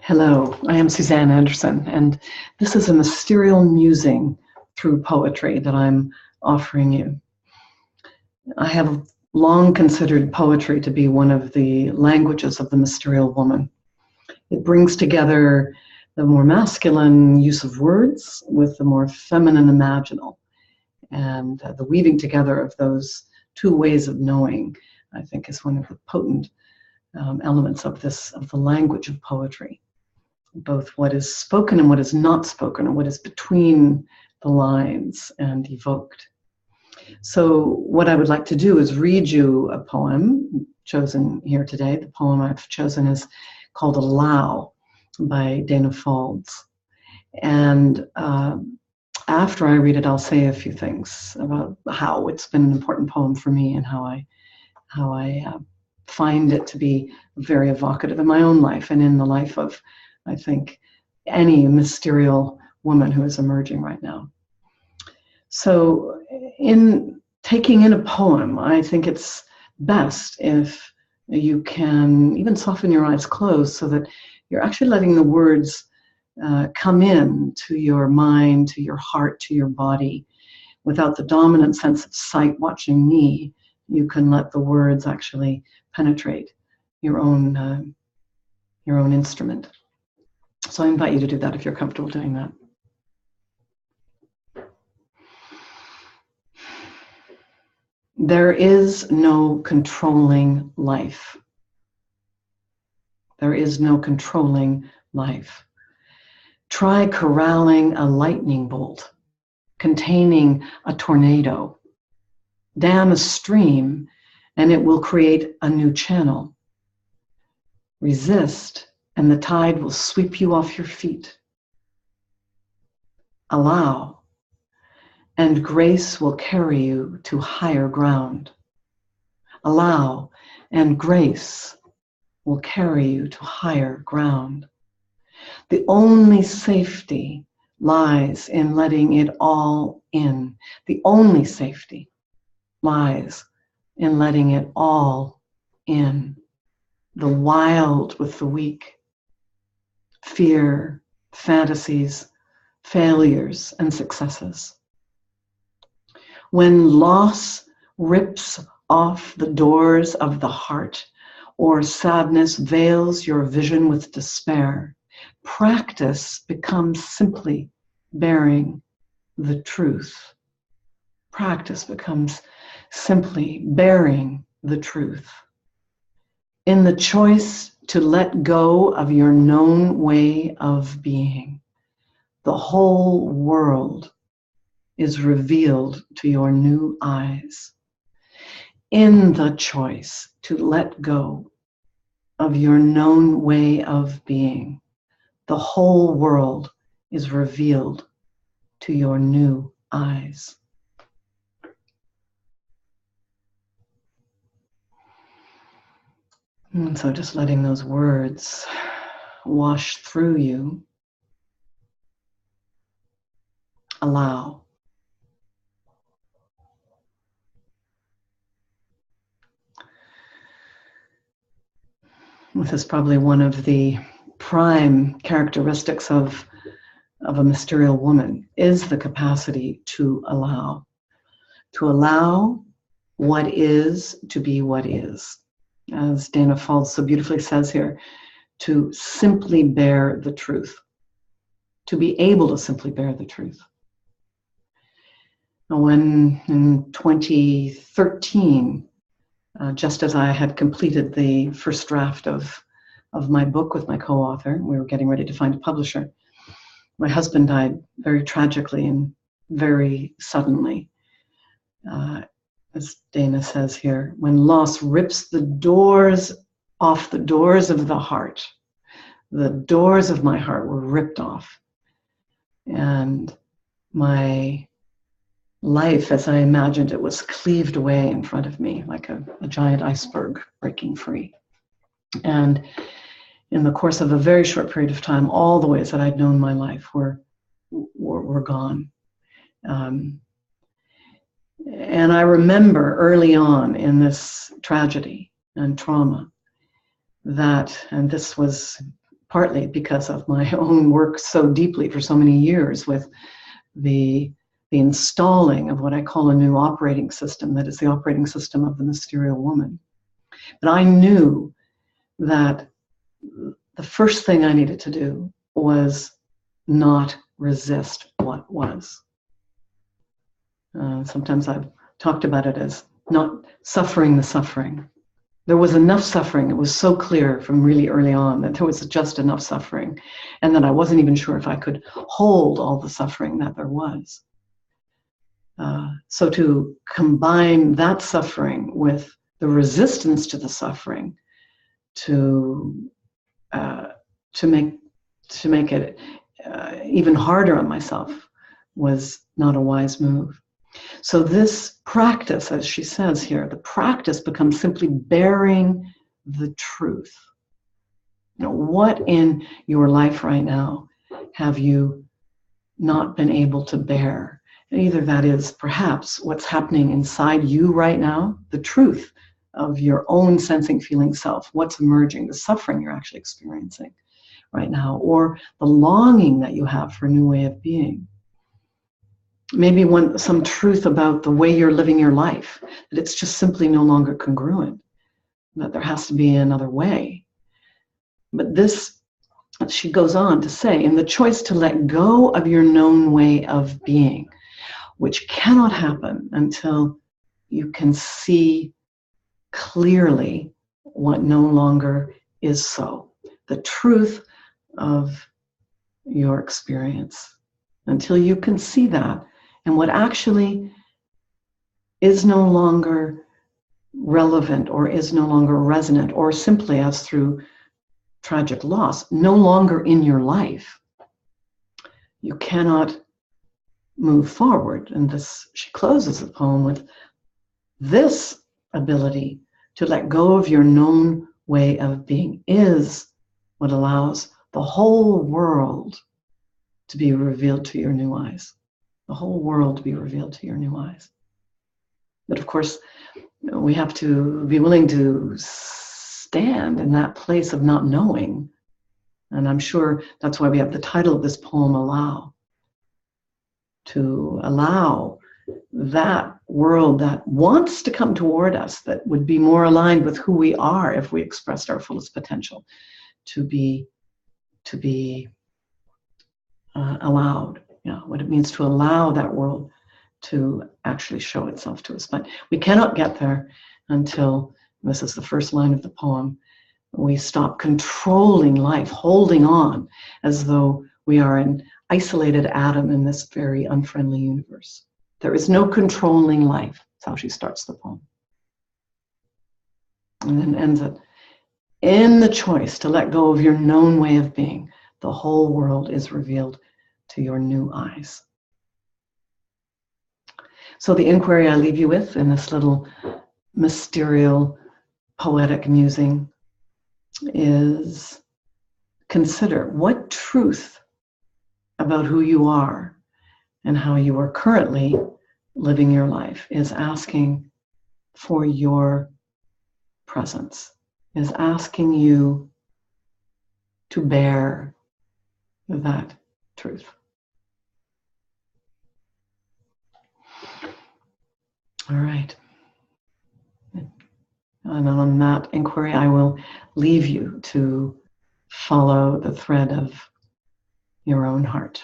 Hello, I am Suzanne Anderson, and this is a Mysterial Musing through poetry that I'm offering you. I have long considered poetry to be one of the languages of the Mysterial Woman. It brings together the more masculine use of words with the more feminine imaginal, and the weaving together of those two ways of knowing, I think, is one of the potent elements of the language of poetry. Both what is spoken and what is not spoken, and what is between the lines and evoked. So what I would like to do is read you a poem chosen here today. The poem I've chosen is called Allow by Dana Faulds. And after I read it, I'll say a few things about how it's been an important poem for me and how I find it to be very evocative in my own life and in the life of, I think, any mysterial woman who is emerging right now. So in taking in a poem, I think it's best if you can even soften your eyes closed so that you're actually letting the words come in to your mind, to your heart, to your body. Without the dominant sense of sight watching me, you can let the words actually penetrate your own instrument. So I invite you to do that if you're comfortable doing that. There is no controlling life. There is no controlling life. Try corralling a lightning bolt, containing a tornado. Dam a stream, and it will create a new channel. Resist, and the tide will sweep you off your feet. Allow, and grace will carry you to higher ground. Allow, and grace will carry you to higher ground. The only safety lies in letting it all in. The only safety lies in letting it all in. The wild with the weak. Fear, fantasies, failures, and successes. When loss rips off the doors of the heart, or sadness veils your vision with despair, practice becomes simply bearing the truth. Practice becomes simply bearing the truth. In the choice to let go of your known way of being, the whole world is revealed to your new eyes. In the choice to let go of your known way of being, the whole world is revealed to your new eyes. And so just letting those words wash through you. Allow. This is probably one of the prime characteristics of a mysterial woman, is the capacity to allow. To allow what is to be what is. As Dana Faulds so beautifully says here, to simply bear the truth. To be able to simply bear the truth. When in 2013, just as I had completed the first draft of my book with my co-author, we were getting ready to find a publisher, my husband died very tragically and very suddenly. As Dana says here, when loss rips the doors off the doors of the heart, the doors of my heart were ripped off. And my life, as I imagined it, was cleaved away in front of me like a giant iceberg breaking free. And in the course of a very short period of time, all the ways that I'd known my life were gone. And I remember early on in this tragedy and trauma that, and this was partly because of my own work so deeply for so many years with the installing of what I call a new operating system, that is the operating system of the Mysterial Woman. But I knew that the first thing I needed to do was not resist what was. Sometimes I've talked about it as not suffering the suffering. There was enough suffering. It was so clear from really early on that there was just enough suffering, and that I wasn't even sure if I could hold all the suffering that there was. So to combine that suffering with the resistance to the suffering, to make it even harder on myself, was not a wise move. So this practice, as she says here, the practice becomes simply bearing the truth. You know, what in your life right now have you not been able to bear? And either that is perhaps what's happening inside you right now, the truth of your own sensing, feeling self, what's emerging, the suffering you're actually experiencing right now, or the longing that you have for a new way of being. Maybe some truth about the way you're living your life, that it's just simply no longer congruent, that there has to be another way. But this, she goes on to say, in the choice to let go of your known way of being, which cannot happen until you can see clearly what no longer is so, the truth of your experience. Until you can see that, and what actually is no longer relevant or is no longer resonant, or simply, as through tragic loss, no longer in your life, you cannot move forward. And this, she closes the poem with this ability to let go of your known way of being is what allows the whole world to be revealed to your new eyes. The whole world to be revealed to your new eyes. But of course, we have to be willing to stand in that place of not knowing. And I'm sure that's why we have the title of this poem, Allow. To allow that world that wants to come toward us, that would be more aligned with who we are if we expressed our fullest potential, to be allowed. You know, what it means to allow that world to actually show itself to us. But we cannot get there until, this is the first line of the poem, we stop controlling life, holding on as though we are an isolated atom in this very unfriendly universe. There is no controlling life. That's how she starts the poem. And then ends it, in the choice to let go of your known way of being, the whole world is revealed to your new eyes. So the inquiry I leave you with in this little mysterial poetic musing is, consider what truth about who you are and how you are currently living your life is asking for your presence, is asking you to bear that truth. All right. And on that inquiry, I will leave you to follow the thread of your own heart.